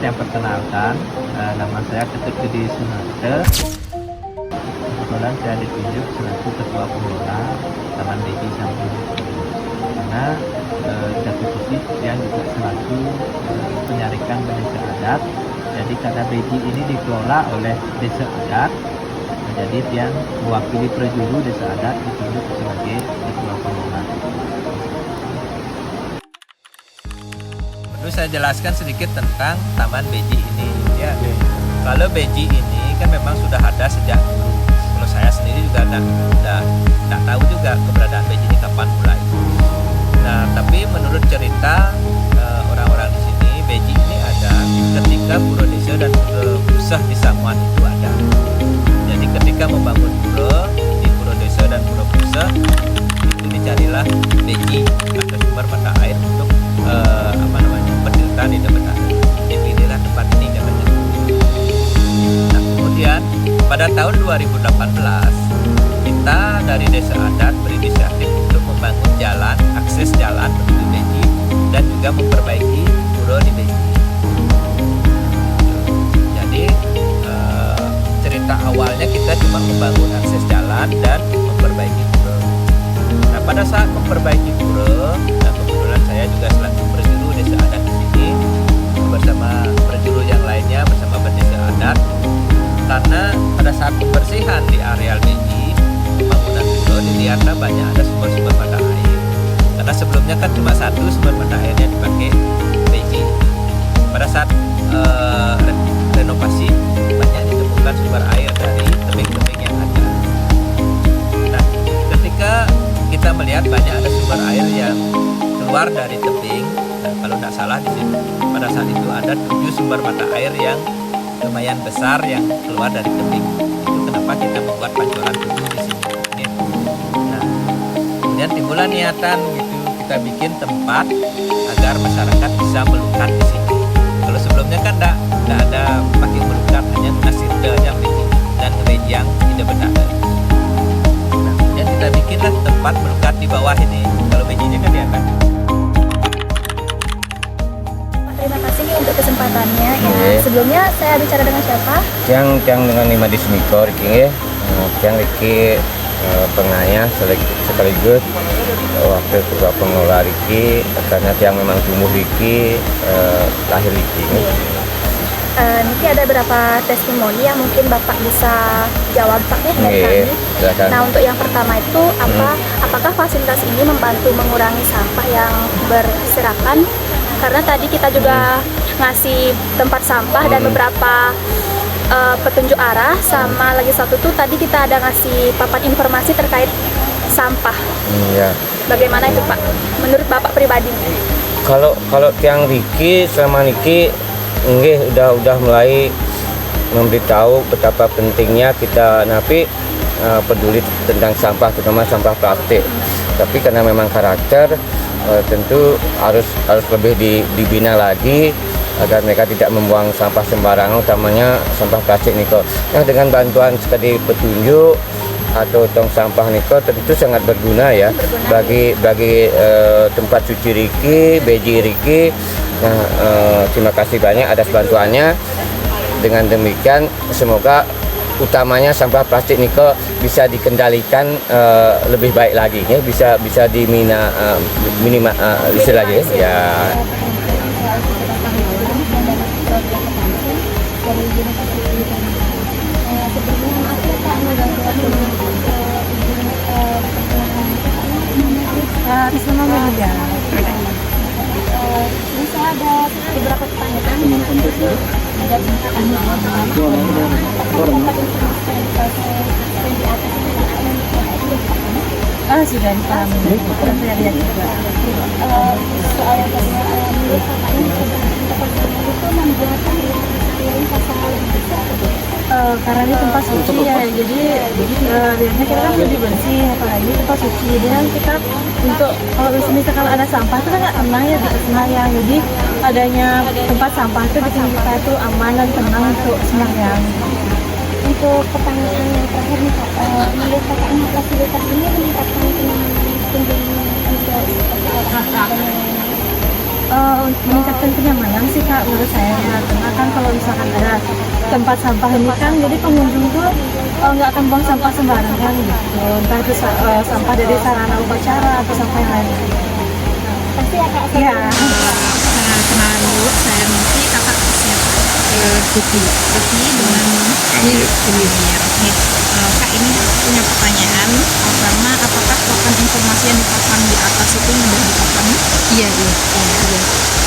Yang perkenalkan, nama saya Ketut Budi Sunarte. Kebetulan saya ditunjuk selaku ketua pengelola Taman Beji Sampung. Karena satu sisi yang juga selaku penyarikan desa adat. Jadi karena Beji ini dikelola oleh desa adat, jadi yang mewakili prejuru desa adat ditunjuk sebagai ketua pengelola. Lalu saya jelaskan sedikit tentang Taman Beji ini. Ya, kalau Beji ini kan memang sudah ada sejak dulu. Kalau saya sendiri juga tidak tahu juga keberadaan Beji ini kapan mulai. Nah, tapi menurut cerita orang-orang di sini, Beji ini ada ketika Pura Desa dan Pura Pusah di Samuan itu ada. Jadi ketika membangun pura di Pura Desa dan Pura Pusah itu dicarilah Beji atau sumber mata air untuk pendidikan di tempat dipilihlah tempat ini katanya. Nah, kemudian pada tahun 2018 kita dari desa adat berinisiatif untuk membangun jalan, akses jalan menuju Beji dan juga memperbaiki pura di Beji. Jadi cerita awalnya kita cuma membangun akses jalan dan memperbaiki pura. Nah, pada saat memperbaiki pura, dan kebetulan saya juga selaku prejuru desa adat di sini bersama prejuru yang lainnya bersama berdesa adat, karena pada saat pembersihan di areal Beji pembangunan pura dilihatnya banyak ada sumber-sumber mata air, karena sebelumnya kan cuma satu sumber mata airnya dipakai Beji. Pada saat renovasi banyak ditemukan sumber air dari tebing-tebing yang ada. Nah, ketika kita melihat banyak ada sumber air yang keluar dari tebing, nah, kalau tidak salah di sini pada saat itu ada 7 sumber mata air yang lumayan besar yang keluar dari tebing. Itu kenapa kita membuat pancoran 7 di sini. Nah, kemudian timbullah niatan gitu, kita bikin tempat agar masyarakat bisa melukat di sini. Kalau sebelumnya kan tidak ada pakai melukat, hanya nasirda yang bikin dan ngebeji yang tidak benar. Nah, kemudian kita bikinlah tempat melukat di bawah ini. Kalau bejinya kan di atas. Terima kasih untuk kesempatannya. Ya, sebelumnya saya bicara dengan siapa? Yang dengan Lima Dismiko Riki, yang Riki pengayah sekaligus wakil ketua pengelola Riki, karena yang memang tumbuh Riki lahir Riki. Niki ada beberapa testimoni yang mungkin Bapak bisa jawab Pak ya dari kami. Nah, untuk yang pertama itu apakah fasilitas ini membantu mengurangi sampah yang berserakan? Karena tadi kita juga ngasih tempat sampah dan beberapa petunjuk arah, sama lagi satu tuh tadi kita ada ngasih papan informasi terkait sampah. Iya. Bagaimana itu Pak? Menurut Bapak pribadi? Kalau tiang Riki selama Niki udah mulai memberitahu betapa pentingnya kita peduli tentang sampah, terutama sampah plastik. Tapi karena memang karakter tentu harus lebih dibina lagi agar mereka tidak membuang sampah sembarangan, utamanya sampah plastik niko. Yang dengan bantuan sekali petunjuk atau tong sampah niko tentu sangat berguna ya bagi tempat cuci Riki, Beji Riki. Nah, terima kasih banyak atas bantuannya. Dengan demikian semoga utamanya sampah plastik niko bisa dikendalikan lebih baik lagi ya, bisa minimal lagi ya. Bisa ada beberapa pertanyaan yang penting ada sudah dipahami, sudah lihat juga. soal yang tadi menurut kakaknya tempat sampah itu membuat area pasar lebih besar. Karena ini tempat suci ya, jadi biasanya kita kan lebih bersih, apalagi tempat suci. Jadi kan kita untuk kalau misalkan ada sampah itu kan nggak tenang ya kita sembahyang. Jadi adanya tempat sampah itu bikin kita itu aman dan tenang untuk sembahyang. Untuk pertanyaan yang terakhir nih Kak, menurut kakaknya fasilitas ini meningkatkan kenyamanan kunjungan untuk Meningkatkan kenyamanan sih Kak menurut saya ya. Karena kan kalau misalkan ada tempat sampah ini kan jadi pengunjung tuh nggak akan buang sampah sembarangan gitu, entah itu sampah dari sarana upacara atau sampah yang lain. pasti ya Kak. Iya. Kenalan dulu, saya Niki, kakak siapa? Tuti dengan Amir. Oke, Kak ini punya pertanyaan. Pertama, apakah papan informasi yang dipasang di atas itu mudah dipahami? Iya.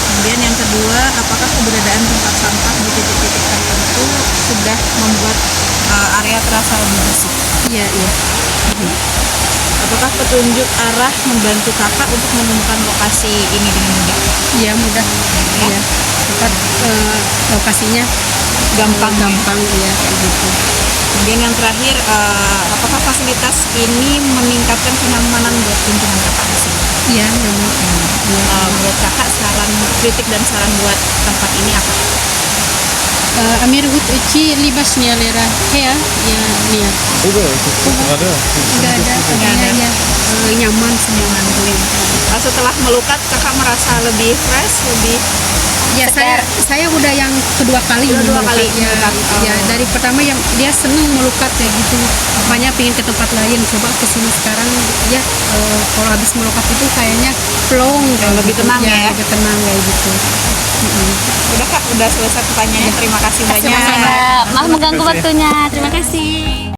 Kemudian yang kedua, apakah keberadaan tempat sampah di titik-titik tertentu sudah membuat area terasa lebih bersih? Iya. Apakah petunjuk arah membantu kakak untuk menemukan lokasi ini dengan mudah? Iya, mudah. Iya. Tempat lokasinya gampang ya kayak gitu. Kemudian yang terakhir, apakah fasilitas ini meningkatkan kenyamanan buat kunjungan kakak di sini? Iya, memang. Menurut kakak kritik dan saran buat tempat ini apa? Amir hut uci libasnya lera ya lihat. Udah ada. Nyaman semua. Setelah melukat kakak merasa lebih fresh, lebih ya saya udah yang kedua kali melukat. Ya dari pertama yang dia seneng melukat kayak gitu, makanya pengen ke tempat lain, coba kesini sekarang ya kalau habis melukat itu kayaknya plong lebih tenang ya, lebih tenang kayak gitu. Udah Kak, udah selesai pertanyaannya. Terima kasih banyak. Maaf mengganggu waktunya. Terima kasih.